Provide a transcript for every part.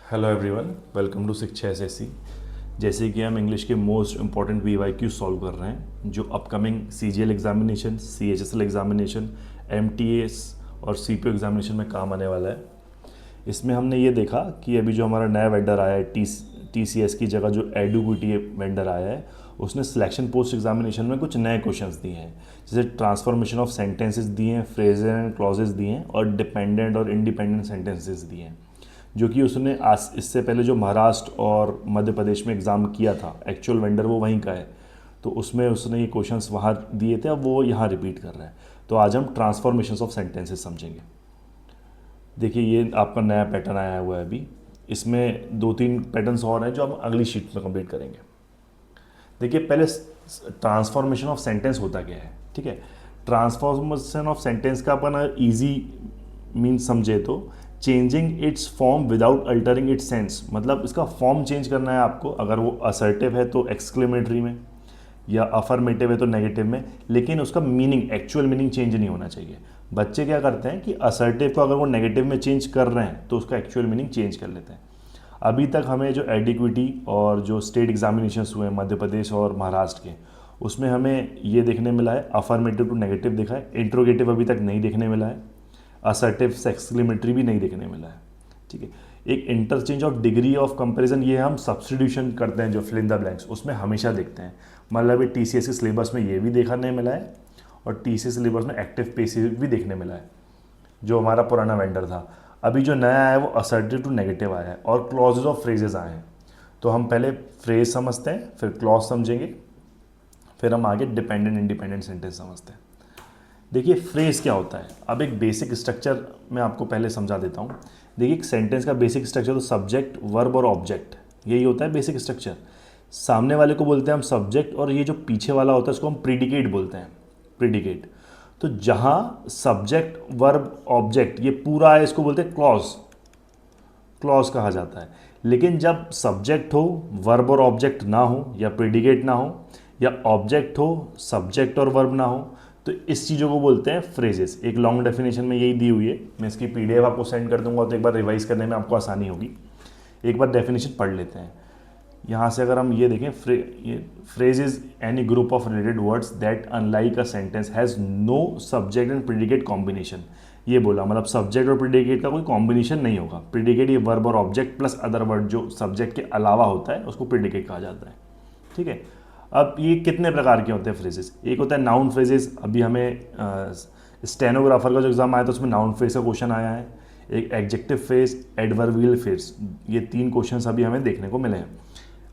Hello everyone, welcome to शिक्षा SSC. जैसे कि हम इंग्लिश के मोस्ट इंपॉर्टेंट वीवाईक्यू सॉल्व कर रहे हैं जो upcoming CGL examination, CHSL examination, MTS और सीपीओ एग्जामिनेशन में काम आने वाला है। इसमें हमने ये देखा कि अभी जो हमारा नया वेंडर आया है टीसीएस की जगह जो एडुबिटी वेंडर आया है, उसने सिलेक्शन पोस्ट एग्जामिनेशन में कुछ नए क्वेश्चंस दिए हैं, जैसे ट्रांसफॉर्मेशन ऑफ सेंटेंसेस दिए हैं, फ्रेजेस एंड क्लॉजेस दिए हैं और डिपेंडेंट और इंडिपेंडेंट सेंटेंसेस दिए हैं, जो कि उसने आज इससे पहले जो महाराष्ट्र और मध्य प्रदेश में एग्ज़ाम किया था, एक्चुअल वेंडर वो वहीं का है, तो उसमें उसने ये क्वेश्चंस वहाँ दिए थे, अब वो यहाँ रिपीट कर रहा है। तो आज हम ट्रांसफॉर्मेशन ऑफ सेंटेंसेस समझेंगे। देखिए, ये आपका नया पैटर्न आया हुआ है अभी। इसमें दो तीन पैटर्न्स और हैं जो हम अगली शीट में कंप्लीट करेंगे। देखिए, पहले ट्रांसफॉर्मेशन ऑफ सेंटेंस होता क्या है, ठीक है। ट्रांसफॉर्मेशन ऑफ सेंटेंस का अपन ईजी मीन समझे तो changing it's form without altering its sense, मतलब इसका फॉर्म चेंज करना है आपको। अगर वो असर्टिव है तो एक्सक्लेमेटरी में, या अफर्मेटिव है तो नेगेटिव में, लेकिन उसका मीनिंग, एक्चुअल मीनिंग चेंज नहीं होना चाहिए। बच्चे क्या करते हैं कि असर्टिव को अगर वो नेगेटिव में चेंज कर रहे हैं तो उसका एक्चुअल मीनिंग चेंज कर लेते हैं। अभी तक हमें जो एडिक्विटी और जो स्टेट एग्जामिनेशंस हुए हैं मध्य प्रदेश और महाराष्ट्र के, उसमें हमें ये देखने मिला है अफर्मेटिव टू नेगेटिव देखा है, इंट्रोगेटिव अभी तक नहीं देखने मिला है, असर्टिव एक्सक्लेमेटरी भी नहीं देखने मिला है, ठीक है। एक interchange of degree of comparison, ये हम सब्स्टिट्यूशन करते हैं जो फिल इन द ब्लैंक्स, उसमें हमेशा देखते हैं। मतलब ये टीसीएस के सिलेबस में ये भी देखने मिला है और टीसीएस सिलेबस में एक्टिव पैसिव भी देखने मिला है, जो हमारा पुराना वेंडर था। अभी जो नया आया है वो असर्टिव टू नेगेटिव आया है और क्लॉजेज ऑफ फ्रेजेस आए हैं। तो हम पहले फ्रेज समझते हैं, फिर क्लॉज समझेंगे, फिर हम आगे डिपेंडेंट इंडिपेंडेंट सेंटेंस समझते हैं। देखिए, फ्रेज क्या होता है, अब एक बेसिक स्ट्रक्चर मैं आपको पहले समझा देता हूँ। देखिए, एक सेंटेंस का बेसिक स्ट्रक्चर तो सब्जेक्ट, वर्ब और ऑब्जेक्ट, यही होता है बेसिक स्ट्रक्चर। सामने वाले को बोलते हैं हम सब्जेक्ट, और ये जो पीछे वाला होता है उसको हम प्रीडिकेट बोलते हैं, प्रीडिकेट। तो जहाँ सब्जेक्ट, वर्ब, ऑब्जेक्ट ये पूरा है, इसको बोलते हैं क्लॉज, क्लॉज कहा जाता है। लेकिन जब सब्जेक्ट हो, वर्ब और ऑब्जेक्ट ना हो, या प्रीडिकेट ना हो, या ऑब्जेक्ट हो, सब्जेक्ट और वर्ब ना हो, तो इस चीज़ों को बोलते हैं फ्रेजेस। एक लॉन्ग डेफिनेशन में यही दी हुई है, मैं इसकी पीडीएफ आपको सेंड कर दूंगा तो एक बार रिवाइज करने में आपको आसानी होगी। एक बार डेफिनेशन पढ़ लेते हैं। यहाँ से अगर हम ये देखें, phrase is any group of related words that unlike a sentence has no subject and predicate combination. ये बोला, मतलब सब्जेक्ट और प्रीडिकेट का कोई कॉम्बिनेशन नहीं होगा। प्रीडिकेट ये वर्ब और ऑब्जेक्ट प्लस अदर वर्ड जो सब्जेक्ट के अलावा होता है उसको प्रीडिकेट कहा जाता है, ठीक है। अब ये कितने प्रकार के होते हैं फ्रेजेस। एक होता है नाउन फ्रेजेस, अभी हमें स्टेनोग्राफर का जो एग्जाम आया था उसमें नाउन फ्रेज का क्वेश्चन आया है। एक एडजेक्टिव फ्रेज, एडवर्बियल फ्रेज, ये तीन क्वेश्चंस अभी हमें देखने को मिले हैं।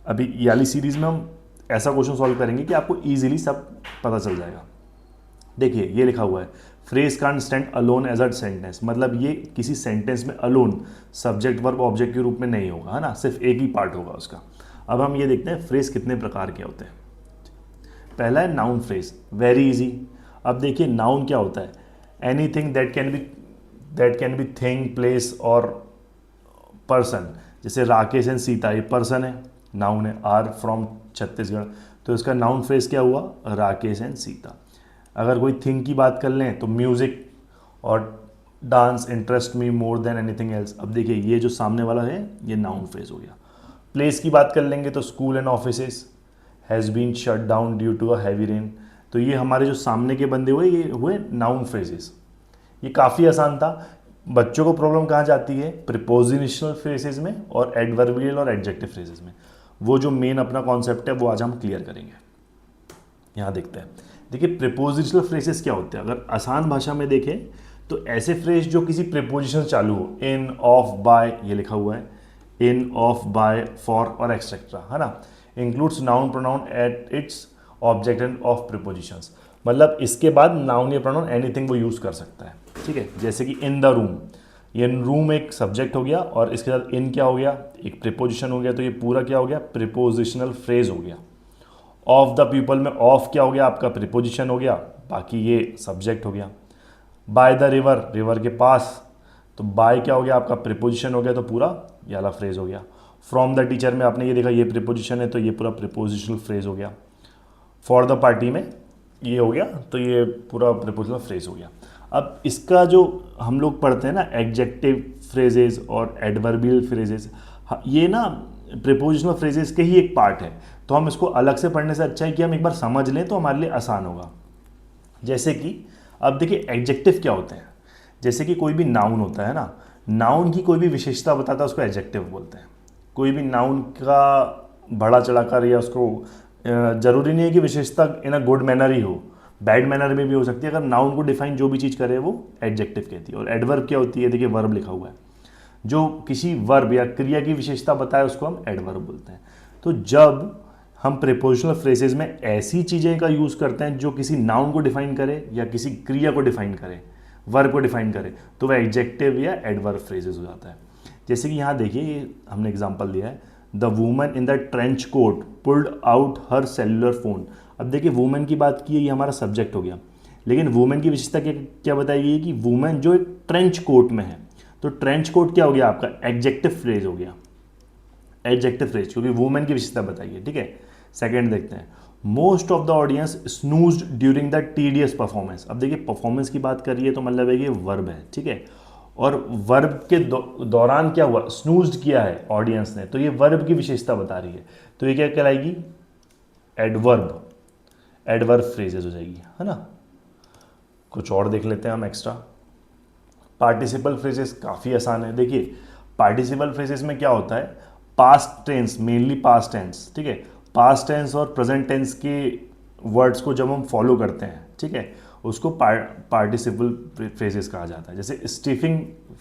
अभी ये वाली सीरीज में हम ऐसा क्वेश्चन सॉल्व करेंगे कि आपको ईजिली सब पता चल जाएगा। देखिए, ये लिखा हुआ है, phrase can't stand alone as a sentence, मतलब ये किसी सेंटेंस में अलोन सब्जेक्ट वर्ब ऑब्जेक्ट के रूप में नहीं होगा, है ना, सिर्फ एक ही पार्ट होगा उसका। अब हम ये देखते हैं फ्रेज कितने प्रकार के होते हैं। पहला है नाउन फ्रेज, वेरी इजी। अब देखिए, नाउन क्या होता है, anything that can be thing, place और पर्सन। जैसे राकेश एंड सीता, ये पर्सन है, नाउन है। आर फ्रॉम छत्तीसगढ़, तो इसका नाउन फ्रेज क्या हुआ, राकेश एंड सीता। अगर कोई थिंग की बात कर लें तो म्यूजिक और dance interest me more than anything else. अब देखिए, ये जो सामने वाला है ये नाउन फ्रेज हो गया। प्लेस की बात कर लेंगे तो school and offices has been shut down due to a heavy rain. तो ये हमारे जो सामने के बंदे हुए, ये हुए नाउन फ्रेजेस। ये काफ़ी आसान था। बच्चों को प्रॉब्लम कहाँ जाती है, प्रिपोजिशनल फ्रेजेस में और एडवर्बियल और एडजेक्टिव फ्रेजेस में। वो जो मेन अपना कॉन्सेप्ट है वो आज हम क्लियर करेंगे। यहाँ देखते हैं। देखिए, प्रिपोजिशनल फ्रेजेस क्या होते हैं, अगर आसान भाषा में देखें तो ऐसे फ्रेज जो किसी प्रिपोजिशन चालू हो, इन, ऑफ, बाय, ये लिखा हुआ है, इन, ऑफ, बाय, फॉर और एक्सेट्रा, है ना। Includes noun pronoun at its object end of prepositions, मतलब इसके बाद नाउन या प्रोनाउन एनीथिंग वो यूज़ कर सकता है, ठीक है। जैसे कि इन द रूम, ये रूम एक सब्जेक्ट हो गया और इसके साथ इन क्या हो गया, एक प्रिपोजिशन हो गया, तो ये पूरा क्या हो गया, प्रिपोजिशनल फ्रेज हो गया। ऑफ द पीपल में ऑफ क्या हो गया, आपका प्रिपोजिशन हो गया, बाकी ये सब्जेक्ट हो गया। बाय द रिवर, रिवर के पास, तो बाय क्या हो गया, आपका प्रिपोजिशन हो गया, तो पूरा ये वाला फ्रेज हो गया। फ्रॉम द टीचर में आपने ये देखा, ये प्रिपोजिशन है, तो ये पूरा प्रिपोजिशनल फ्रेज हो गया। फॉर द पार्टी में ये हो गया, तो ये पूरा प्रिपोजिशनल फ्रेज हो गया। अब इसका जो हम लोग पढ़ते हैं ना एडजेक्टिव फ्रेजेस और एडवर्बियल फ्रेजेस, ये ना प्रीपोजिशनल फ्रेजेस के ही एक पार्ट है, तो हम इसको अलग से पढ़ने से अच्छा है कि हम एक बार समझ लें तो हमारे लिए आसान होगा। जैसे कि अब देखिए एडजेक्टिव क्या होते हैं, जैसे कि कोई भी नाउन होता है ना, नाउन की कोई भी विशेषता बताता है उसको एडजेक्टिव बोलते हैं। कोई भी नाउन का बड़ा चढ़ाकर या उसको जरूरी नहीं है कि विशेषता इन अ गुड मैनर ही हो, बैड मैनर में भी हो सकती है। अगर नाउन को डिफाइन जो भी चीज़ करे वो एडजेक्टिव कहती है। और एडवर्ब क्या होती है, देखिए वर्ब लिखा हुआ है, जो किसी वर्ब या क्रिया की विशेषता बताए उसको हम एडवर्ब बोलते हैं। तो जब हम प्रीपोजिशनल फ्रेजेस में ऐसी चीज़ें का यूज़ करते हैं जो किसी नाउन को डिफाइन करे या किसी क्रिया को डिफाइन करे, वर्ब को डिफाइन करे, तो वह एडजेक्टिव या एडवर्ब फ्रेजेस हो जाता है। जैसे कि यहाँ देखिए, ये हमने एग्जांपल दिया है, the woman in the trench coat pulled out her cellular phone. अब देखिए वुमेन की बात की है, ये हमारा सब्जेक्ट हो गया, लेकिन वुमेन की विशेषता क्या बताई गई है कि वुमेन जो एक ट्रेंच कोट में है, तो ट्रेंच कोट क्या हो गया आपका, एडजेक्टिव फ्रेज हो गया, एडजेक्टिव फ्रेज, क्योंकि वुमेन की विशेषता बताई है। ठीक है, सेकंड देखते हैं, most of the audience snoozed during the tedious performance. अब देखिए परफॉर्मेंस की बात करिए तो मतलब है कि वर्ब है, ठीक है, और वर्ब के दौरान क्या हुआ, स्नूज्ड किया है ऑडियंस ने, तो ये वर्ब की विशेषता बता रही है, तो ये क्या कहलाएगी, एडवर्ब, एडवर्ब फ्रेजेस हो जाएगी, है ना। कुछ और देख लेते हैं हम एक्स्ट्रा। पार्टिसिपल फ्रेजेस काफ़ी आसान है। देखिए पार्टिसिपल फ्रेजेस में क्या होता है, past tense, mainly past tense, ठीक है, पास्ट टेंस और प्रेजेंट टेंस के वर्ड्स को जब हम फॉलो करते हैं, ठीक है, उसको पार्टिसिपल फ्रेजेस कहा जाता है। जैसे stifling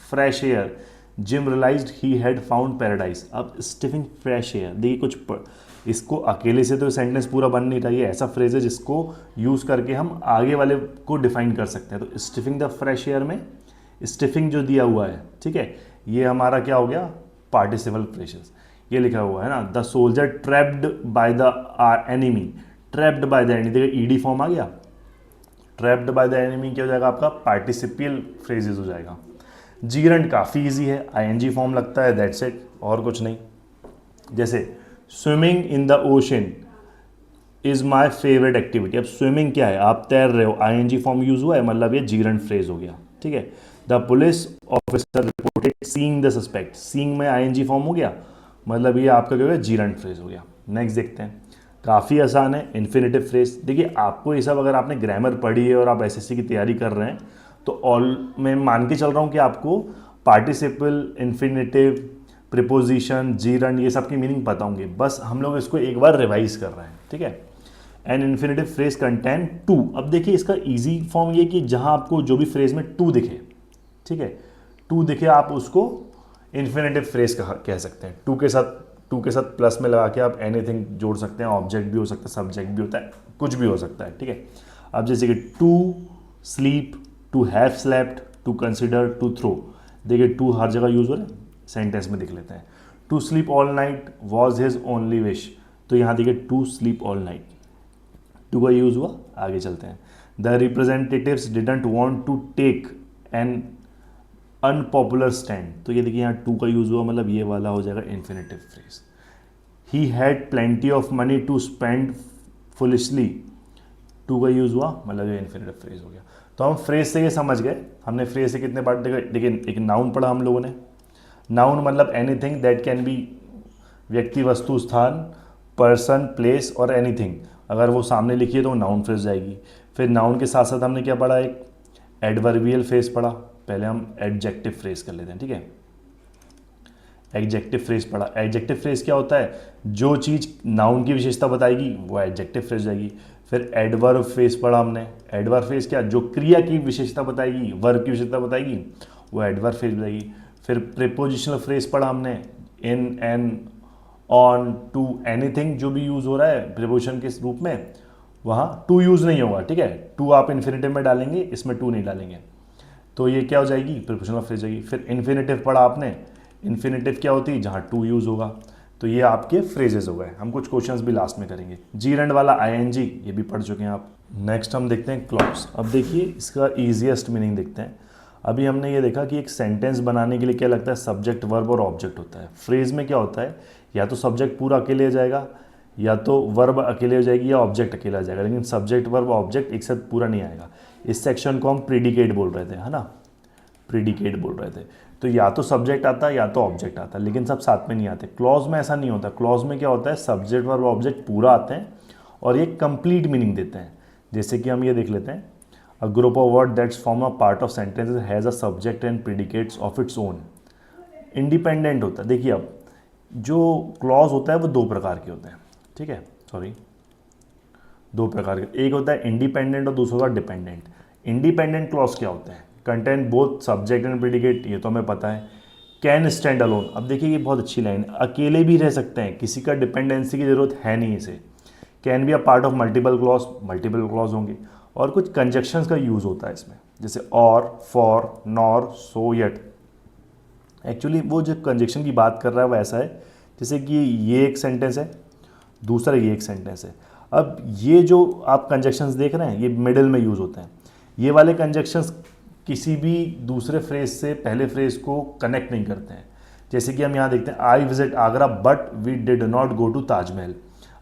fresh air, Jim realised he had found paradise. अब स्टिफिंग फ्रेश एयर, देखिए कुछ इसको अकेले से तो सेंटेंस पूरा बन नहीं रहा, ये ऐसा फ्रेज है जिसको यूज़ करके हम आगे वाले को डिफाइन कर सकते हैं। तो स्टिफिंग द फ्रेश एयर में स्टिफिंग जो दिया हुआ है, ठीक है, ये हमारा क्या हो गया, पार्टिसिपल फ्रेजेस। ये लिखा हुआ है ना, the soldier trapped by the enemy, trapped by the enemy, देखिए ईडी फॉर्म आ गया, ट्रैप्ड बाय द एनिमी क्या हो जाएगा आपका, पार्टिसिपियल फ्रेजेस हो जाएगा। जीरंड काफ़ी इजी है, आईएनजी फॉर्म लगता है, दैट्स इट, और कुछ नहीं। जैसे swimming in the ocean is my favourite activity. अब स्विमिंग क्या है, आप तैर रहे हो, आईएनजी फॉर्म यूज हुआ है, मतलब ये जीरंड फ्रेज हो गया, ठीक है। The police officer reported seeing the suspect, seeing में आईएनजी फॉर्म हो गया, मतलब ये आपका क्या हो गया, जीरंड फ्रेज हो गया। नेक्स्ट देखते हैं, काफ़ी आसान है, इन्फिनेटिव फ्रेज। देखिए आपको ये सब अगर आपने ग्रामर पढ़ी है और आप एसएससी की तैयारी कर रहे हैं तो मैं मान के चल रहा हूँ कि आपको पार्टिसिपल, इन्फिनेटिव, प्रिपोजिशन, जीरंड, ये सब की मीनिंग पता होंगे, बस हम लोग इसको एक बार रिवाइज कर रहे हैं, ठीक है। An infinitive phrase contain to. अब देखिए इसका इजी फॉर्म ये कि जहाँ आपको जो भी फ्रेज में टू दिखे, ठीक है, टू दिखे आप उसको इन्फिनेटिव फ्रेज कह सकते हैं। टू के साथ प्लस में लगा के आप एनीथिंग जोड़ सकते हैं, ऑब्जेक्ट भी हो सकता है, सब्जेक्ट भी होता है, कुछ भी हो सकता है, ठीक है। अब जैसे कि to sleep, to have slept, to consider, to throw, देखिए टू हर जगह यूज हो रहा है, सेंटेंस में देख लेते हैं। To sleep all night was his only wish, तो यहाँ देखिए to sleep all night, to का यूज हुआ। आगे चलते हैं, the representatives didn't want to take an unpopular stand, तो ये देखिए यहाँ टू का यूज हुआ, मतलब ये वाला हो जाएगा infinitive phrase. He had plenty of money to spend foolishly, to का यूज हुआ, मतलब ये इन्फिनेटिव फ्रेज हो गया। तो हम फ्रेज से ये समझ गए, हमने फ्रेज से कितने पार्ट देखे, लेकिन एक नाउन पढ़ा हम लोगों ने। नाउन मतलब एनीथिंग दैट कैन बी, व्यक्ति, वस्तु, स्थान, पर्सन, प्लेस और एनीथिंग, अगर वो सामने लिखी है तो नाउन फ्रेज जाएगी। फिर नाउन के साथ साथ हमने क्या पढ़ा, एक एडवर्बियल फ्रेज पढ़ा, पहले हम एडजेक्टिव फ्रेज कर लेते हैं, ठीक है। एडजेक्टिव फ्रेज पढ़ा, एडजेक्टिव फ्रेज क्या होता है, जो चीज़ नाउन की विशेषता बताएगी वो एडजेक्टिव फ्रेज जाएगी। फिर एडवर्ब फ्रेज पढ़ा हमने, एडवर्ब फ्रेज क्या, जो क्रिया की विशेषता बताएगी, वर्ब की विशेषता बताएगी, वो एडवर्ब फ्रेज बताएगी। फिर प्रीपोजिशनल फ्रेज पढ़ा हमने, इन, एन, ऑन, टू, एनीथिंग, जो भी यूज़ हो रहा है प्रीपोजिशन के रूप में, वहाँ टू यूज़ नहीं होगा, ठीक है, टू आप इन्फिनेटिव में डालेंगे, इसमें टू नहीं डालेंगे, तो ये क्या हो जाएगी, प्रीपोजिशनल फ्रेज जाएगी। फिर इन्फिनेटिव पढ़ा आपने, इन्फिनेटिव क्या होती है, जहाँ टू यूज़ होगा, तो ये आपके फ्रेजेस हो गए। हम कुछ क्वेश्चंस भी लास्ट में करेंगे। जीरंड वाला आईएनजी ये भी पढ़ चुके हैं आप। नेक्स्ट हम देखते हैं क्लॉज। अब देखिए इसका ईजिएस्ट मीनिंग देखते हैं। अभी हमने ये देखा कि एक सेंटेंस बनाने के लिए क्या लगता है, सब्जेक्ट, वर्ब और ऑब्जेक्ट होता है। फ्रेज में क्या होता है, या तो सब्जेक्ट पूरा अकेले जाएगा या तो वर्ब अकेले हो जाएगी या ऑब्जेक्ट अकेला आ जाएगा, लेकिन सब्जेक्ट वर्ब ऑब्जेक्ट एक साथ पूरा नहीं आएगा। इस सेक्शन को हम प्रीडिकेट बोल रहे थे, है ना, प्रीडिकेट बोल रहे थे। तो या तो सब्जेक्ट आता है या तो ऑब्जेक्ट आता है, लेकिन सब साथ में नहीं आते। क्लॉज में ऐसा नहीं होता। क्लॉज में क्या होता है, सब्जेक्ट वर्ब ऑब्जेक्ट पूरा आते हैं और ये कंप्लीट मीनिंग देते हैं। जैसे कि हम ये देख लेते हैं, a group of word that's form a part of sentences has a subject and predicates of its own. Independent होता है। देखिए अब जो क्लॉज होता है वो दो प्रकार के होते हैं, ठीक है, सॉरी, दो प्रकार के, एक होता है इंडिपेंडेंट और दूसरा होता है डिपेंडेंट। इंडिपेंडेंट क्लॉज क्या होते हैं, content both subject and predicate, ये तो हमें पता है। कैन स्टैंड अलोन, अब देखिए ये बहुत अच्छी लाइन है, अकेले भी रह सकते हैं, किसी का डिपेंडेंसी की जरूरत है नहीं इसे। Can be a part of multiple clause, multiple clause होंगे। और कुछ कंजक्शंस का यूज़ होता है इसमें, जैसे और, for, nor, so, yet. Actually वो जो कंजक्शन की बात कर रहा है वो ऐसा है जैसे कि ये एक सेंटेंस है, दूसरा ये एक सेंटेंस है। अब ये जो आप कंजक्शंस देख रहे हैं ये मिडिल में यूज़ होते हैं। ये वाले कंजक्शंस किसी भी दूसरे फ्रेज से पहले फ्रेज को कनेक्ट नहीं करते हैं। जैसे कि हम यहाँ देखते हैं, I visit Agra but we did not go to Taj Mahal.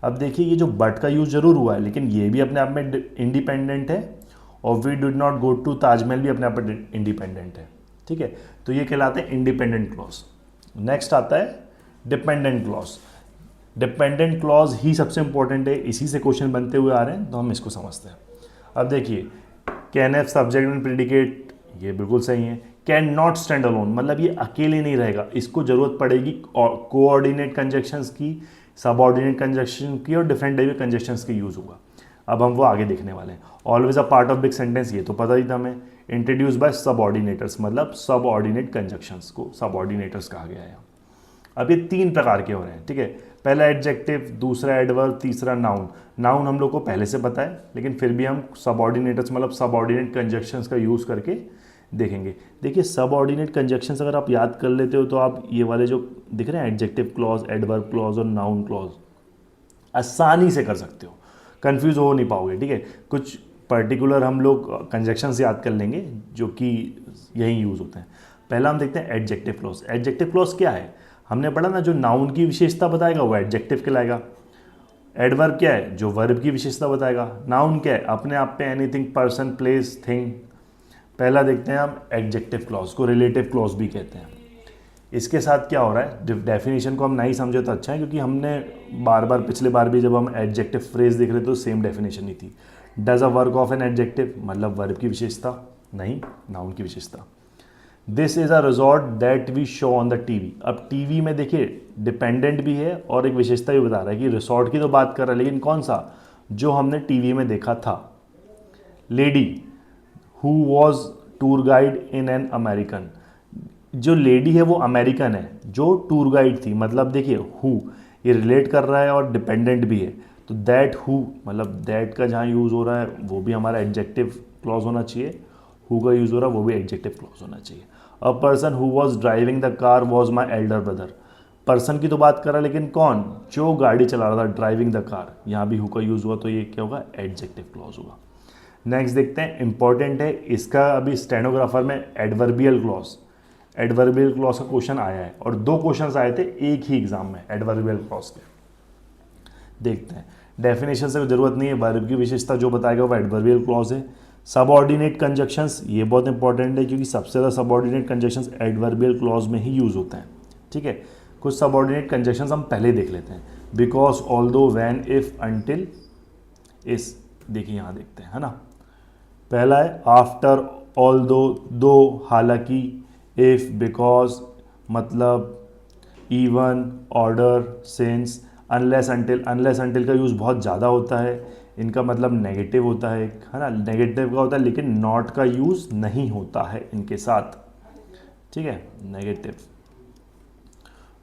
अब देखिए ये जो बट का यूज़ जरूर हुआ है, लेकिन ये भी अपने आप में इंडिपेंडेंट है और we did not go to Taj Mahal भी अपने आप में इंडिपेंडेंट है, ठीक है। तो ये कहलाते हैं इंडिपेंडेंट क्लॉज। नेक्स्ट आता है डिपेंडेंट क्लॉज। डिपेंडेंट क्लॉज ही सबसे इंपॉर्टेंट है, इसी से क्वेश्चन बनते हुए आ रहे हैं, तो हम इसको समझते हैं। अब देखिए, can have subject and predicate, ये बिल्कुल सही है। कैन नॉट स्टैंड अलोन, मतलब ये अकेले नहीं रहेगा, इसको जरूरत पड़ेगी कोऑर्डिनेट कंजक्शंस की, सबऑर्डिनेट कंजक्शन की और डिफरेंट टाइप के कंजक्शंस की यूज होगा। अब हम वो आगे देखने वाले हैं। Always a part of big sentence, ये तो पता ही था हमें। इंट्रोड्यूस बाय सबऑर्डिनेटर्स, मतलब सबऑर्डिनेट कंजक्शंस को सबऑर्डिनेटर्स कहा गया है। अब ये तीन प्रकार के हो रहे हैं, ठीक है। पहला एडजेक्टिव, दूसरा एडवर्ब, तीसरा नाउन। नाउन हम लोग को पहले से पता है, लेकिन फिर भी हम सबऑर्डिनेटर्स मतलब सबऑर्डिनेट कंजक्शंस का यूज़ करके देखेंगे। देखिए सबऑर्डिनेट कंजक्शंस अगर आप याद कर लेते हो तो आप ये वाले जो दिख रहे हैं एडजेक्टिव क्लॉज, एडवर्ब क्लॉज और नाउन क्लॉज आसानी से कर सकते हो, कंफ्यूज हो नहीं पाओगे, ठीक है। कुछ पर्टिकुलर हम लोग कंजक्शंस याद कर लेंगे जो कि यही यूज़ होते हैं। पहला हम देखते हैं एडजेक्टिव क्लॉज। एडजेक्टिव क्लॉज क्या है, हमने पढ़ा ना, जो नाउन की विशेषता बताएगा वो एडजेक्टिव कहलाएगा। एडवर्ब क्या है, जो वर्ब की विशेषता बताएगा। नाउन क्या है, अपने आप pay anything, person, place, thing. पहला देखते हैं हम एडजेक्टिव क्लॉज को, रिलेटिव क्लॉज भी कहते हैं। इसके साथ क्या हो रहा है, डेफिनेशन को हम नहीं समझे तो अच्छा है, क्योंकि हमने बार बार पिछले बार भी जब हम एडजेक्टिव फ्रेज देख रहे तो सेम डेफिनेशन ही थी। Does a work of an adjective, मतलब वर्ब की विशेषता, नहीं नाउन की विशेषता। This is a resort that we show on the TV. अब टीवी में देखिए डिपेंडेंट भी है और एक विशेषता भी बता रहा है कि रिसोर्ट की तो बात कर रहा है, लेकिन कौन सा, जो हमने टीवी में देखा था। Lady who was tour guide in an American, जो लेडी है वो अमेरिकन है जो टूर गाइड थी। मतलब देखिए हु ये रिलेट कर रहा है और डिपेंडेंट भी है, तो दैट हु मतलब दैट का जहाँ यूज़ हो रहा है वो भी हमारा एडजेक्टिव क्लॉज होना चाहिए, हु का यूज़ हो रहा है वो भी एडजेक्टिव क्लॉज होना चाहिए। A person who was driving the car was my elder brother. Person की तो बात कर रहा है, लेकिन कौन, जो गाड़ी चला रहा था, ड्राइविंग द कार, यहाँ भी हु का यूज़ हुआ तो ये क्या होगा, एडजेक्टिव क्लॉज होगा। नेक्स्ट देखते हैं, इंपॉर्टेंट है इसका, अभी स्टेनोग्राफर में एडवर्बियल क्लॉज, एडवर्बियल क्लॉज का क्वेश्चन आया है और दो क्वेश्चंस आए थे एक ही एग्जाम में एडवर्बियल क्लॉज के। देखते हैं, डेफिनेशन से जरूरत नहीं है, वर्ब की विशेषता जो बताएगा वो एडवर्बियल क्लॉज है। सबऑर्डिनेट कंजक्शंस, ये बहुत इंपॉर्टेंट है क्योंकि सबसे ज़्यादा सबऑर्डिनेट कंजक्शंस एडवर्बियल क्लॉज में ही यूज़ होते हैं, ठीक है। कुछ सबऑर्डिनेट कंजक्शंस हम पहले देख लेते हैं। Because, although, when, if, until, इस, देखिए यहाँ देखते हैं, है ना। पहला है आफ्टर, ऑल्दो, दो, हालांकि, इफ, बिकॉज, मतलब, even, order, since, unless until. Unless until का यूज़ बहुत ज़्यादा होता है, इनका मतलब नेगेटिव होता है ना, नेगेटिव का होता है, लेकिन नॉट का यूज़ नहीं होता है इनके साथ, ठीक है, नेगेटिव।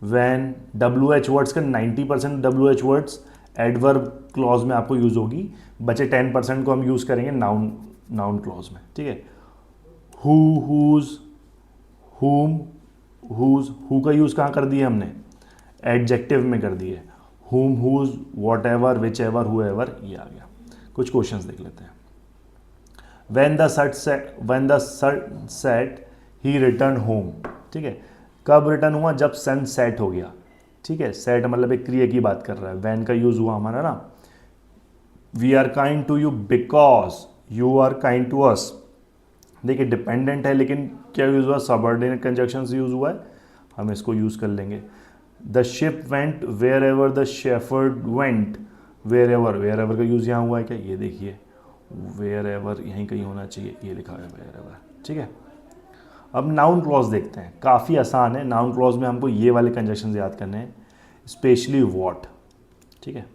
व्हेन, WH वर्ड्स का 90% WH वर्ड्स एडवर्ब क्लॉज में आपको यूज़ होगी, बचे 10% को हम यूज़ करेंगे नाउन क्लॉज में, ठीक है। Who, whose, whom, whose, who का यूज़ कहाँ कर दिया हमने, एडजेक्टिव में कर दिए। Whom, whose, whatever, whichever, whoever, ये आ गया। कुछ क्वेश्चंस देख लेते हैं। when the sun set he returned home, ठीक है। कब रिटर्न हुआ, जब सन सेट हो गया। ठीक है, सेट मतलब एक क्रिया की बात कर रहा है, वैन का यूज हुआ हमारा ना, we are kind to you because you are kind to us. देखिए डिपेंडेंट है लेकिन क्या यूज हुआ, सबऑर्डिनेट कंजक्शन से यूज हुआ है, हम इसको यूज कर लेंगे। The ship went wherever the shepherd went, wherever का यूज यहाँ हुआ है क्या, ये देखिए वेयर एवर यहीं कहीं होना चाहिए, ये लिखा है वेयर एवर, ठीक है। अब नाउन क्लॉज देखते हैं, काफ़ी आसान है। नाउन क्लॉज में हमको ये वाले कंजक्शन याद करने हैं, स्पेशली वॉट, ठीक है।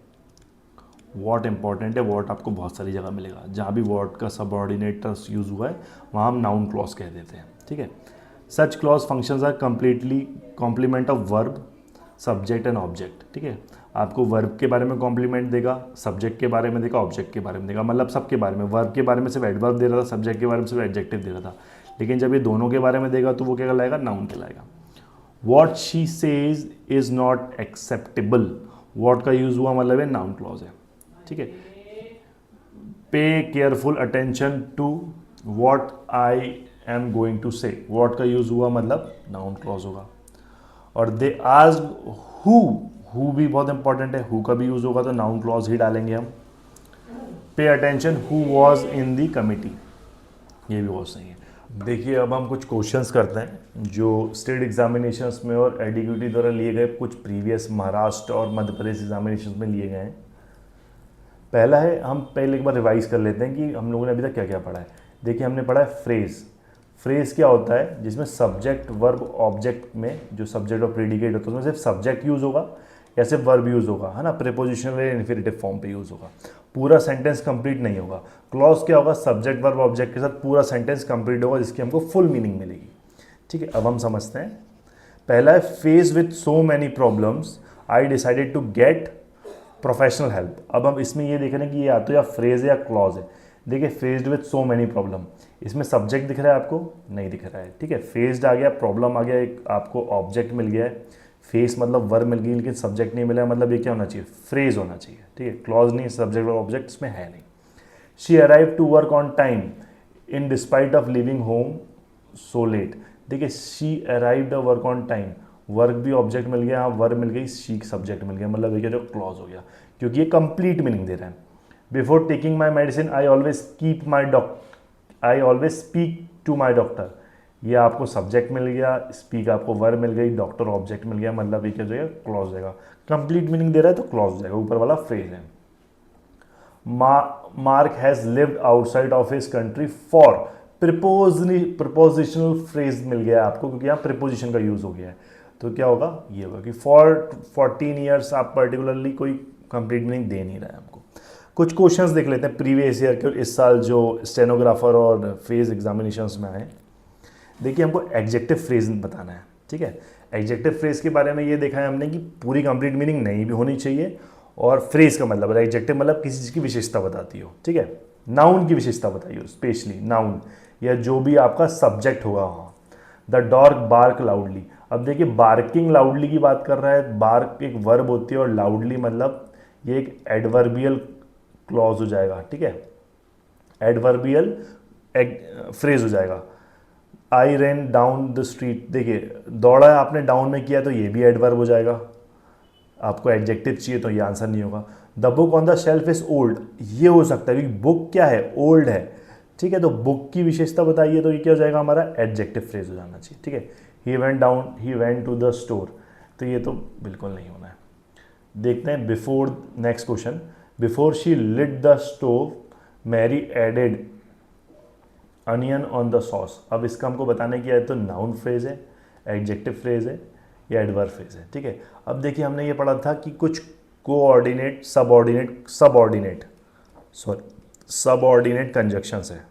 वॉट इंपॉर्टेंट है, वॉट आपको बहुत सारी जगह मिलेगा, जहाँ भी वॉट का सबऑर्डिनेट यूज़ हुआ है वहाँ हम नाउन क्लॉज कह देते हैं, ठीक है। Such clause functions are completely complement of verb, subject and object, ठीक है। आपको वर्ब के बारे में कॉम्प्लीमेंट देगा, सब्जेक्ट के बारे में देगा, ऑब्जेक्ट के बारे में देगा, मतलब सबके बारे में। वर्ब के बारे में सिर्फ एडवर्ब दे रहा था, सब्जेक्ट के बारे में सिर्फ एडजेक्टिव दे रहा था, लेकिन जब ये दोनों के बारे में देगा तो वो क्या कहलाएगा, नाउन कहलाएगा। What she says is not acceptable, what का यूज हुआ मतलब ये नाउन क्लॉज है, ठीक है। Pay careful attention to what I am going to say, what का यूज हुआ मतलब नाउन क्लॉज होगा। और दे आस्क्ड हु भी बहुत इंपॉर्टेंट है, हु का भी यूज होगा तो नाउन क्लॉज ही डालेंगे हम। Pay attention who was in the committee, ये भी बहुत सही है। देखिए अब हम कुछ क्वेश्चंस करते हैं जो स्टेट एग्जामिनेशंस में और एडीक्यूटी द्वारा लिए गए कुछ प्रीवियस महाराष्ट्र और मध्य प्रदेश एग्जामिनेशंस में लिए गए हैं। पहला है, हम पहले एक बार रिवाइज कर लेते हैं कि हम लोगों ने अभी तक क्या क्या पढ़ा है। देखिए हमने पढ़ा है फ्रेज। फ्रेज क्या होता है, जिसमें सब्जेक्ट वर्ब ऑब्जेक्ट में जो सब्जेक्ट और प्रेडिकेट होता है उसमें सिर्फ सब्जेक्ट यूज होगा या सिर्फ वर्ब यूज होगा, है ना, प्रीपोजिशनल या इन्फिनिटिव फॉर्म पे यूज होगा, पूरा सेंटेंस कंप्लीट नहीं होगा। क्लॉज क्या होगा, सब्जेक्ट वर्ब ऑब्जेक्ट के साथ पूरा सेंटेंस कंप्लीट होगा जिसकी हमको फुल मीनिंग मिलेगी, ठीक है। अब हम समझते हैं। पहला है, face with so many problems I decided to get professional help. अब हम इसमें ये देख रहे हैं कि ये या तो या फ्रेज है या क्लॉज है। देखिए faced with so many problem, इसमें सब्जेक्ट दिख रहा है आपको, नहीं दिख रहा है, ठीक है। फेस्ड आ गया, प्रॉब्लम आ गया, एक आपको ऑब्जेक्ट मिल गया है, फेस मतलब वर्ब मिल गई लेकिन सब्जेक्ट नहीं मिला, मतलब ये क्या होना चाहिए, फ्रेज होना चाहिए, ठीक है। क्लॉज नहीं, सब्जेक्ट और ऑब्जेक्ट इसमें है नहीं। She arrive to work on time in despite of living home so late. देखिए she arrived a work on time, work भी ऑब्जेक्ट मिल गया, यहाँ वर्ब मिल गई, शी सब्जेक्ट मिल गया, मतलब ये जो क्लॉज हो गया क्योंकि ये कंप्लीट मीनिंग दे रहा है। Before taking my medicine I always keep my I always speak to my doctor, ये आपको सब्जेक्ट मिल गया, स्पीक आपको वर्ब मिल गई, डॉक्टर ऑब्जेक्ट मिल गया, मतलब ये क्या जाएगा, क्लॉज जाएगा। कंप्लीट मीनिंग दे रहा है तो क्लॉज जाएगा, ऊपर वाला फ्रेज है। Mark has lived outside of his country for, prepositional phrase मिल गया आपको क्योंकि यहाँ प्रिपोजिशन का यूज हो गया है, तो क्या होगा, ये होगा कि फॉर 14 ईयर्स, आप पर्टिकुलरली कोई कंप्लीट मीनिंग दे नहीं रहा है हमको। कुछ क्वेश्चंस देख लेते हैं प्रीवियस ईयर के, इस साल जो स्टेनोग्राफर और फेज एग्जामिनेशंस में आए। देखिए हमको एडजेक्टिव फ्रेज बताना है, ठीक है। एडजेक्टिव फ्रेज के बारे में ये देखा है हमने कि पूरी कंप्लीट मीनिंग नहीं भी होनी चाहिए, और फ्रेज का मतलब एडजेक्टिव मतलब किसी चीज़ की विशेषता बताती हो, ठीक है। नाउन की विशेषता बताई हो, स्पेशली नाउन या जो भी आपका सब्जेक्ट होगा वहाँ। द डॉग बार्क लाउडली, अब देखिए बार्किंग लाउडली की बात कर रहा है, बार्क एक वर्ब होती है और लाउडली मतलब ये एक एडवर्बियल क्लॉज हो जाएगा, ठीक है, एडवर्बियल फ्रेज हो जाएगा। आई रैन डाउन द स्ट्रीट, देखिए दौड़ा है आपने, डाउन में किया तो ये भी एडवर्ब हो जाएगा, आपको एडजेक्टिव चाहिए तो ये आंसर नहीं होगा। The book on the shelf is old, ये हो सकता है क्योंकि बुक क्या है, ओल्ड है, ठीक है, तो बुक की विशेषता बताइए तो ये क्या हो जाएगा हमारा, एडजेक्टिव फ्रेज हो जाना चाहिए, ठीक है। He went down, he went to the store, तो ये तो बिल्कुल नहीं होना है। देखते हैं before, next question, before she lit the stove Mary added onion on the sauce. अब इसका हमको बताने की है तो नाउन फ्रेज है, एडजेक्टिव फ्रेज है या एडवर्ब फ्रेज है, ठीक है। अब देखिए हमने ये पढ़ा था कि कुछ कोऑर्डिनेट सबऑर्डिनेट कंजक्शंस है,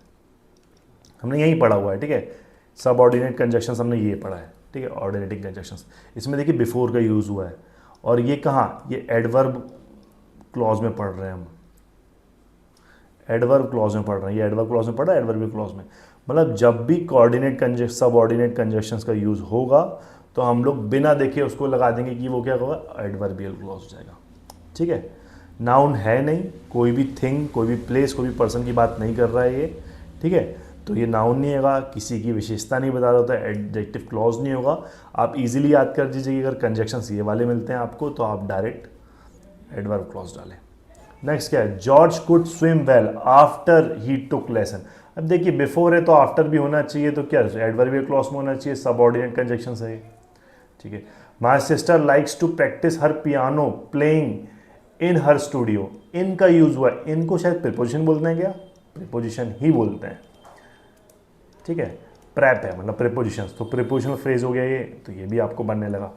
हमने यही पढ़ा हुआ है, ठीक है। सबऑर्डिनेट कंजक्शंस हमने ये पढ़ा है, ठीक है, ऑर्डिनेटिंग कंजक्शंस। इसमें देखिए बिफोर का यूज़ हुआ है और ये कहाँ, ये एडवर्ब क्लॉज में पढ़ रहे हैं हम, एडवर्ब क्लॉज में पढ़ रहे हैं, ये एडवर्ब क्लॉज में पढ़ रहा है, एडवर्ब क्लॉज में, मतलब जब भी कोऑर्डिनेट सबऑर्डिनेट कंजक्शंस का यूज़ होगा तो हम लोग बिना देखे उसको लगा देंगे कि वो क्या होगा, एडवर्बियल क्लॉज हो जाएगा, ठीक है। नाउन है नहीं, कोई भी थिंग, कोई भी प्लेस, कोई भी पर्सन की बात नहीं कर रहा है ये, ठीक है। तो ये नाउन नहीं होगा, किसी की विशेषता नहीं बता रहा होता, एडजेक्टिव क्लॉज नहीं होगा। आप इजीली याद कर दीजिए कि अगर कंजक्शंस ये वाले मिलते हैं आपको तो आप डायरेक्ट एडवर्ब क्लॉज डालें। नेक्स्ट क्या है, George could swim well after he took lesson. अब देखिए बिफोर है तो आफ्टर भी होना चाहिए, तो क्या एडवर्बियल क्लॉज में होना चाहिए, सबऑर्डिनेट कंजक्शंस है, ठीक है। My sister likes to practise her piano playing in her studio. In का यूज हुआ है, इनको शायद प्रीपोजिशन बोलते हैं, क्या प्रीपोजिशन ही बोलते हैं, ठीक है। प्रैप है मतलब प्रीपोजिशन, तो प्रीपोजिशनल फ्रेज हो गया ये, तो ये भी आपको बनने लगा।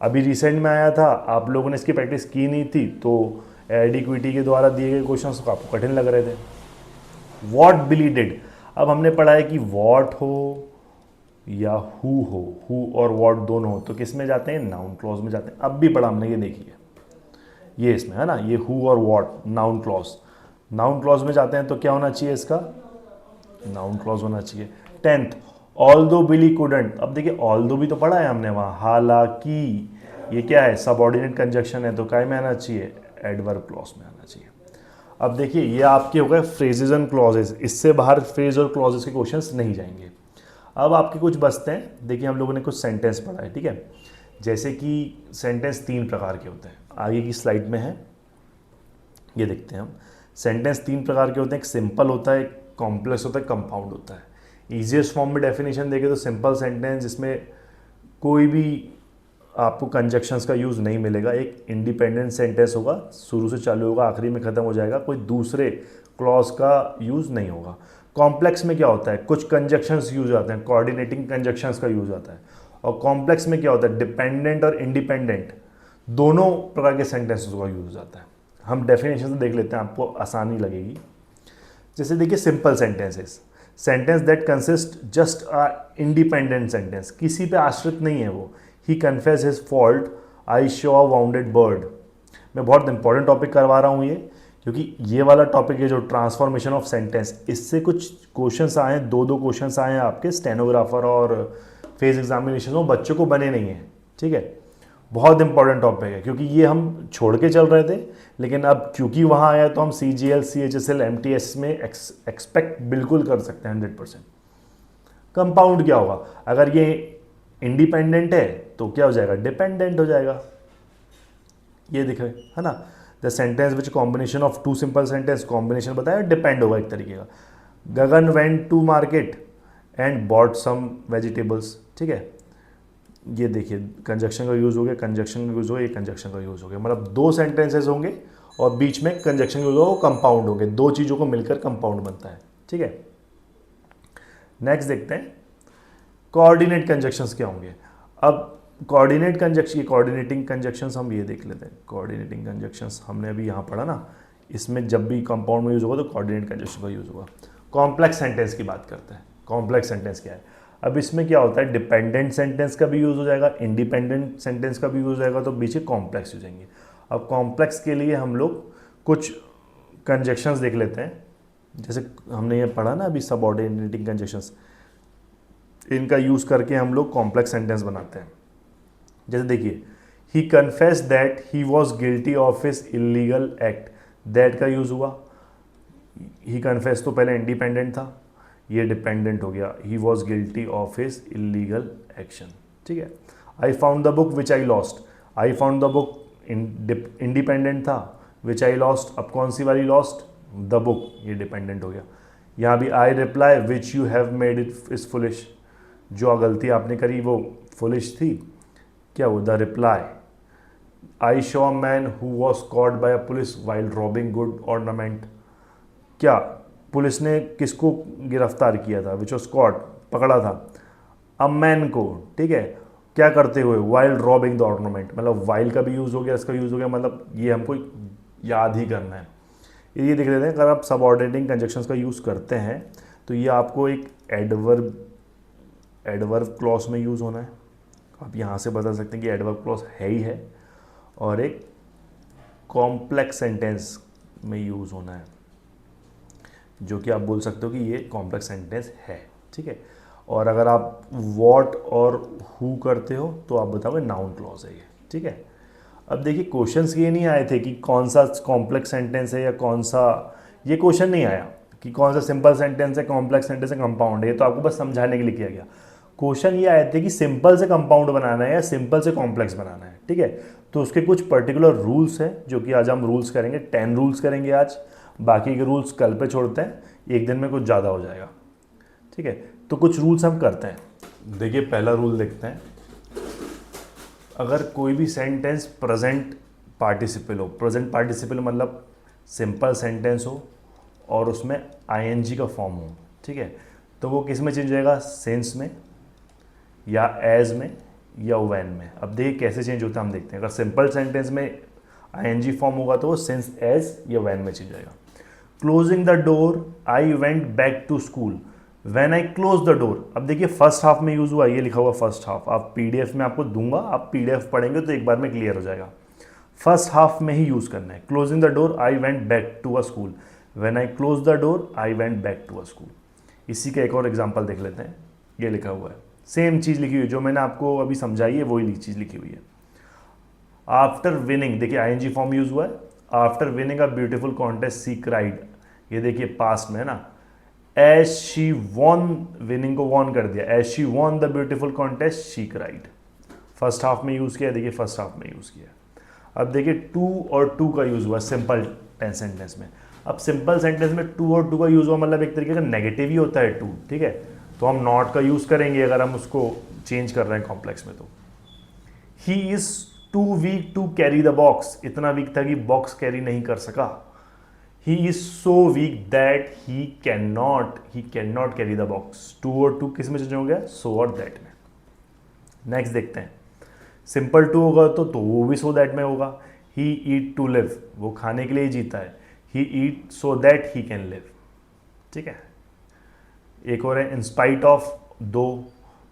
अभी रिसेंट में आया था, आप लोगों ने इसकी प्रैक्टिस की नहीं थी, तो एडिक्विटी के द्वारा दिए गए क्वेश्चंस को आपको कठिन लग रहे थे। वॉट बिली डिड, अब हमने पढ़ा है कि वॉट हो या हु हो, हु और वॉट दोनों हो तो किस में जाते हैं, नाउन क्लॉज में जाते हैं। अब भी पढ़ा हमने, ये देखिए ये इसमें है ना, ये हु और what noun clause, noun clause में जाते हैं तो क्या होना चाहिए इसका, नाउन क्लॉज होना चाहिए। 10th, ऑल्दो बिली कुडंट, अब देखिए ऑल्दो भी तो पढ़ा है हमने वहाँ, हालांकि ये क्या है, सबऑर्डिनेट कंजक्शन है, तो काय में आना चाहिए, एडवर्ब क्लॉज में आना चाहिए। अब देखिए ये आपके हो गए फ्रेजेस एंड क्लॉजेस, इससे बाहर फ्रेज और क्लॉजेस के क्वेश्चंस नहीं जाएंगे। अब आपके कुछ बचते हैं, देखिए हम लोगों ने कुछ सेंटेंस पढ़ा है, ठीक है। जैसे कि सेंटेंस 3 प्रकार के होते हैं, आगे की स्लाइड में है, ये देखते हैं हम। सेंटेंस 3 प्रकार के होते हैं, एक सिंपल होता है, कॉम्प्लेक्स होता है, कंपाउंड होता है। ईजिएस्ट फॉर्म में डेफिनेशन देखें तो सिंपल सेंटेंस जिसमें कोई भी आपको कंजक्शंस का यूज़ नहीं मिलेगा, एक इंडिपेंडेंट सेंटेंस होगा, शुरू से चालू होगा आखिरी में ख़त्म हो जाएगा, कोई दूसरे क्लॉज का यूज़ नहीं होगा। कॉम्प्लेक्स में क्या होता है, कुछ कंजक्शंस यूज आते हैं, कोऑर्डिनेटिंग कंजक्शंस का यूज़ आता है। और कॉम्प्लेक्स में क्या होता है, डिपेंडेंट और इंडिपेंडेंट दोनों प्रकार के सेंटेंसेस का यूज़ आता है। हम डेफिनेशन से देख लेते हैं, आपको आसानी लगेगी। जैसे देखिए simple sentences, sentence that consist just a independent sentence, किसी पे आश्रित नहीं है वो। He confess his fault, I show a wounded bird. मैं बहुत इंपॉर्टेंट टॉपिक करवा रहा हूँ ये, क्योंकि ये वाला टॉपिक है जो ट्रांसफॉर्मेशन ऑफ सेंटेंस, इससे कुछ क्वेश्चंस आए हैं, 2 क्वेश्चंस आए हैं आपके स्टेनोग्राफर और फेस एग्जामिनेशन में, बच्चों को बने नहीं हैं, ठीक है। बहुत इंपॉर्टेंट टॉपिक है, क्योंकि ये हम छोड़ के चल रहे थे, लेकिन अब क्योंकि वहाँ आया तो हम CGL, CHSL, MTS में एक्सपेक्ट बिल्कुल कर सकते हैं 100%। कंपाउंड क्या होगा, अगर ये इंडिपेंडेंट है तो क्या हो जाएगा, डिपेंडेंट हो जाएगा। ये दिख रहे है ना, the sentence which combination of 2 simple sentence, combination बताया, डिपेंड होगा एक तरीके का। Gagan went to market and bought some vegetables, ठीक है। ये देखिए कंजक्शन का यूज़ हो गया, कंजक्शन का यूज़ हो गया, ये कंजक्शन का यूज़ हो गया, मतलब 2 सेंटेंसेस होंगे और बीच में कंजक्शन का यूज़ होगा, वो कंपाउंड होंगे, 2 चीज़ों को मिलकर कंपाउंड बनता है, ठीक है। नेक्स्ट देखते हैं कोऑर्डिनेट कंजक्शंस क्या होंगे। अब कोऑर्डिनेट कंजक्शन, कोऑर्डिनेटिंग कंजक्शंस हम ये देख लेते हैं। कोऑर्डिनेटिंग कंजक्शंस हमने अभी यहाँ पढ़ा ना, इसमें जब भी कंपाउंड में यूज़ होगा तो कोऑर्डिनेट कंजक्शन का यूज़ होगा। कॉम्प्लेक्स सेंटेंस की बात करते हैं, कॉम्प्लेक्स सेंटेंस क्या है। अब इसमें क्या होता है, डिपेंडेंट सेंटेंस का भी यूज़ हो जाएगा, इंडिपेंडेंट सेंटेंस का भी यूज़ हो जाएगा, तो बीच में कॉम्प्लेक्स यूज होंगे। अब कॉम्प्लेक्स के लिए हम लोग कुछ कंजक्शंस देख लेते हैं, जैसे हमने ये पढ़ा ना अभी सबऑर्डिनेटिंग कंजक्शंस, इनका यूज़ करके हम लोग कॉम्प्लेक्स सेंटेंस बनाते हैं। जैसे देखिए, he confess that he was guilty of his illegal act, that का यूज़ हुआ। ही कन्फेस तो पहले इंडिपेंडेंट था, ये डिपेंडेंट हो गया, ही was guilty of his illegal action, ठीक है। I found the book which I lost, I found the book independent था, विच आई लॉस्ट, अब कौन सी वाली लॉस्ट, द बुक, ये डिपेंडेंट हो गया। यहाँ भी I reply which you have made it is foolish, जो गलती आपने करी वो फुलिश थी, क्या वो, the reply. I show a man who was caught by a police while robbing good ornament, क्या पुलिस ने किसको गिरफ्तार किया था, विच वॉज कॉट, पकड़ा था, अ मैन को, ठीक है, क्या करते हुए, वाइल रॉबिंग द ऑर्नामेंट, मतलब वाइल का भी यूज़ हो गया, इसका यूज़ हो गया, मतलब ये हमको याद ही करना है। ये देख लेते हैं, अगर आप सबऑर्डिनेटिंग कंजक्शंस का यूज़ करते हैं तो ये आपको एक एडवर्ब क्लॉज में यूज़ होना है। आप यहाँ से बता सकते हैं कि एडवर्ब क्लॉज है ही है, और एक कॉम्प्लेक्स सेंटेंस में यूज़ होना है, जो कि आप बोल सकते हो कि ये कॉम्प्लेक्स सेंटेंस है, ठीक है। और अगर आप वॉट और हु करते हो तो आप बताओगे नाउन क्लॉज है ये, ठीक है। अब देखिए क्वेश्चंस ये नहीं आए थे कि कौन सा कॉम्प्लेक्स सेंटेंस है या कौन सा, ये क्वेश्चन नहीं आया। कि कौन सा सिंपल सेंटेंस है, कॉम्प्लेक्स सेंटेंस है, कंपाउंड है, ये तो आपको बस समझाने के लिए किया गया। क्वेश्चन ये आए थे कि सिंपल से कंपाउंड बनाना है या सिंपल से कॉम्प्लेक्स बनाना है, ठीक है। तो उसके कुछ पर्टिकुलर रूल्स हैं जो कि आज हम रूल्स करेंगे, 10 रूल्स करेंगे आज, बाकी के रूल्स कल पे छोड़ते हैं, एक दिन में कुछ ज़्यादा हो जाएगा, ठीक है। तो कुछ रूल्स हम करते हैं। देखिए पहला रूल देखते हैं, अगर कोई भी सेंटेंस प्रेजेंट पार्टिसिपल हो, प्रेजेंट पार्टिसिपल मतलब सिंपल सेंटेंस हो और उसमें आईएनजी का फॉर्म हो, ठीक है, तो वो किस में चेंज होएगा, सेंस में या एज में या व्हेन में। अब देखिए कैसे चेंज होता है हम देखते हैं। अगर सिंपल सेंटेंस में आईएनजी फॉर्म होगा तो वो सिंस एज या व्हेन में चेंज जाएगा। Closing the door, I went back to school, when I close the door. अब देखिए फर्स्ट हाफ में यूज हुआ, ये लिखा हुआ फर्स्ट हाफ, आप पीडीएफ में आपको दूंगा, आप पीडीएफ पढ़ेंगे तो एक बार में क्लियर हो जाएगा। फर्स्ट हाफ में ही यूज करना है। Closing the door, I went back to a school, when I close the door, I went back to a school. इसी का एक और एग्जाम्पल देख लेते हैं, ये लिखा हुआ है, सेम चीज़ लिखी हुई है जो मैंने आपको अभी समझाई है, वही चीज़ लिखी हुई है। आफ्टर विनिंग, देखिए आईएनजी फॉर्म यूज हुआ है, after winning a beautiful contest she cried, ये देखिए पास्ट में है ना, एज शी वॉन, विनिंग को वॉन कर दिया, as she won the beautiful contest she cried. First half में यूज किया, देखिए फर्स्ट हाफ में यूज किया। अब देखिए टू और टू का यूज हुआ सिंपल सेंटेंस में। अब सिंपल सेंटेंस में टू और टू का यूज हुआ मतलब एक तरीके का नेगेटिव ही होता है टू, ठीक है, तो हम नॉट का यूज करेंगे अगर हम उसको चेंज कर रहे हैं कॉम्प्लेक्स में। तो he is too weak to carry the box, इतना वीक था कि बॉक्स कैरी नहीं कर सका। He is so weak that he can not carry the box. Too और टू किस में चेंज हो गया, सो और दैट में। नेक्स्ट देखते हैं, सिंपल टू होगा तो वो भी सो दैट में होगा। ही ईट टू लिव, वो खाने के लिए ही जीता है, he eat so that he can live, ठीक है। एक और है, in spite of though,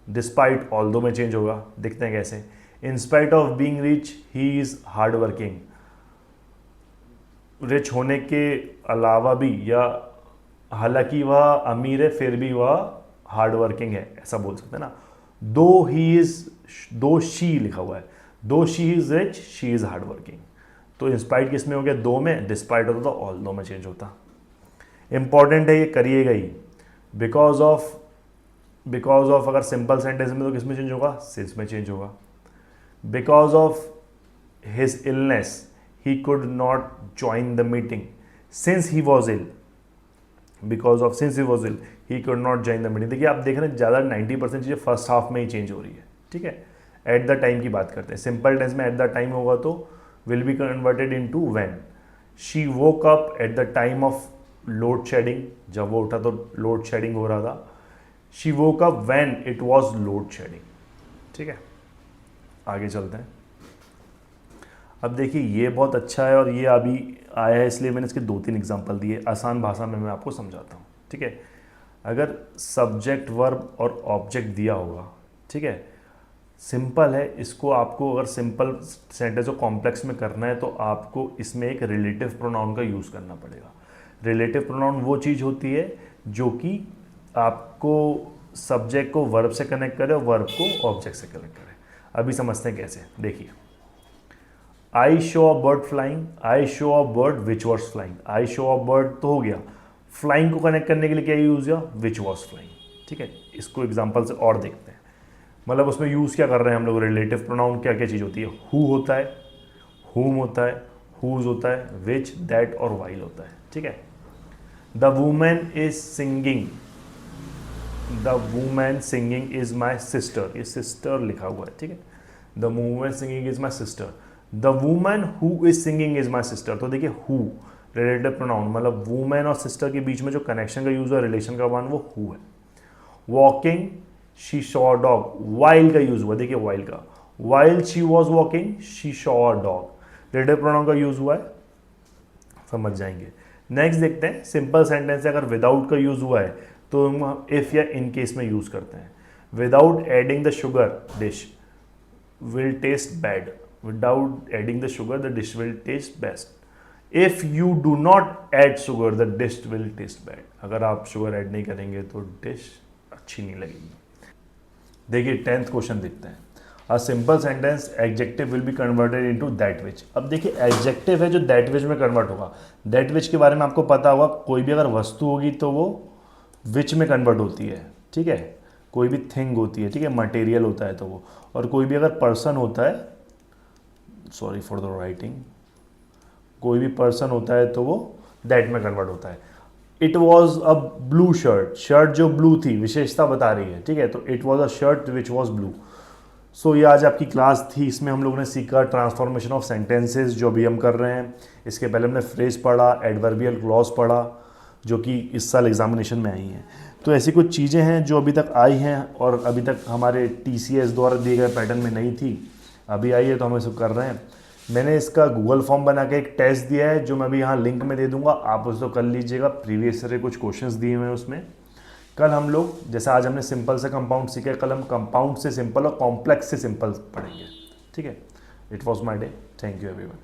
despite although में चेंज होगा, देखते हैं कैसे। In spite of being rich he is hard working, rich होने के अलावा भी या हालांकि वह अमीर है फिर भी वह हार्ड वर्किंग है, ऐसा बोल सकते हैं ना। दो शी लिखा हुआ है, दो she is rich she is hard working, तो इंस्पाइट किस में हो गया, दो में, डिस्पाइट होता तो ऑल दो में चेंज होता। इंपॉर्टेंट है ये, करिएगा ही। बिकॉज ऑफ अगर सिंपल सेंटेंस में तो किस में चेंज होगा, सिंस में चेंज होगा। Because of his illness he could not join the meeting, since he was ill, since he was ill he could not join the meeting। देखिए आप देख रहे हैं ज़्यादा 90% चीज़ें फर्स्ट हाफ में ही चेंज हो रही है, ठीक है। एट द टाइम की बात करते हैं, सिंपल टेंस में एट द टाइम होगा तो will be converted into when. She woke up at the time of load shedding, जब वो उठा तो लोड शेडिंग हो रहा था। She woke up when it was load shedding, ठीक है। आगे चलते हैं। अब देखिए ये बहुत अच्छा है और ये अभी आया है इसलिए मैंने इसके 2-3 एग्जांपल दिए, आसान भाषा में मैं आपको समझाता हूँ, ठीक है। अगर सब्जेक्ट वर्ब और ऑब्जेक्ट दिया होगा, ठीक है, सिंपल है, इसको आपको अगर सिंपल सेंटेंस को कॉम्प्लेक्स में करना है तो आपको इसमें एक रिलेटिव प्रोनाउन का यूज़ करना पड़ेगा। रिलेटिव प्रोनाउन वो चीज़ होती है जो कि आपको सब्जेक्ट को वर्ब से कनेक्ट करे और वर्ब को ऑब्जेक्ट से कनेक्ट करे। अभी समझते हैं कैसे, देखिए। आई show a bird flying, I show a bird which was flying. I show a bird तो हो गया, फ्लाइंग को कनेक्ट करने के लिए क्या यूज़ हुआ, विच वॉज फ्लाइंग, ठीक है। इसको एग्जाम्पल से और देखते हैं, मतलब उसमें यूज़ क्या कर रहे हैं हम लोग, रिलेटिव प्रोनाउन क्या क्या चीज़ होती है, हु होता है, हुम होता है, हुज होता है, विच, दैट और वाइल होता है, ठीक है। The women is singing, the women singing is my sister, ये सिस्टर लिखा हुआ है, ठीक है। The women singing is my sister, the woman who is singing is my sister. तो देखिए हु रिलेटिव प्रोनाउन, मतलब वुमेन और सिस्टर के बीच में जो कनेक्शन का यूज है, रिलेशन का वन, वो हु है। Walking, she saw dog, while का यूज हुआ, देखिए वाइल का, while she was walking she saw a dog, relative pronoun का यूज हुआ है, समझ जाएंगे। नेक्स्ट देखते हैं, सिंपल सेंटेंस है, अगर विदाउट का यूज हुआ है तो हम इफ या इन केस में यूज करते हैं। Without adding the sugar dish will taste bad, without adding the sugar the dish will taste best, if you do not add sugar the dish will taste bad। अगर आप sugar add नहीं करेंगे तो dish अच्छी नहीं लगेगी। देखिए 10th question देखते हैं। A simple sentence adjective will be converted into that which. अब देखिए एडजेक्टिव है जो दैट विच में कन्वर्ट होगा। दैट विच के बारे में आपको पता होगा, कोई भी अगर वस्तु होगी तो वो विच में कन्वर्ट होती है, ठीक है। कोई भी थिंग होती है, ठीक है, मटेरियल होता है तो वो, और कोई भी अगर पर्सन होता है, सॉरी फॉर द राइटिंग, कोई भी पर्सन होता है तो वो दैट में कन्वर्ट होता है। It was a blue shirt, shirt जो ब्लू थी विशेषता बता रही है, ठीक है, तो it was a shirt which was blue. So ये आज आपकी क्लास थी, इसमें हम लोगों ने सीखा ट्रांसफॉर्मेशन ऑफ सेंटेंसेस जो अभी हम कर रहे हैं। इसके पहले हमने फ्रेज पढ़ा, एडवर्बियल क्लॉज पढ़ा जो कि इस साल एग्जामिनेशन में आई हैं। तो ऐसी कुछ चीज़ें हैं जो अभी तक आई हैं और अभी तक हमारे TCS द्वारा दिए गए पैटर्न में नहीं थी, अभी आई है तो हम सब कर रहे हैं। मैंने इसका गूगल फॉर्म बना के एक टेस्ट दिया है जो मैं अभी यहाँ लिंक में दे दूंगा, आप उसको कर लीजिएगा। प्रीवियस से कुछ क्वेश्चंस दिए हुए हैं उसमें। कल हम लोग, जैसा आज हमने सिंपल से कंपाउंड सीखे, कल हम कंपाउंड से सिंपल और कॉम्प्लेक्स से सिंपल पढ़ेंगे, ठीक है। It was my day, thank you everyone.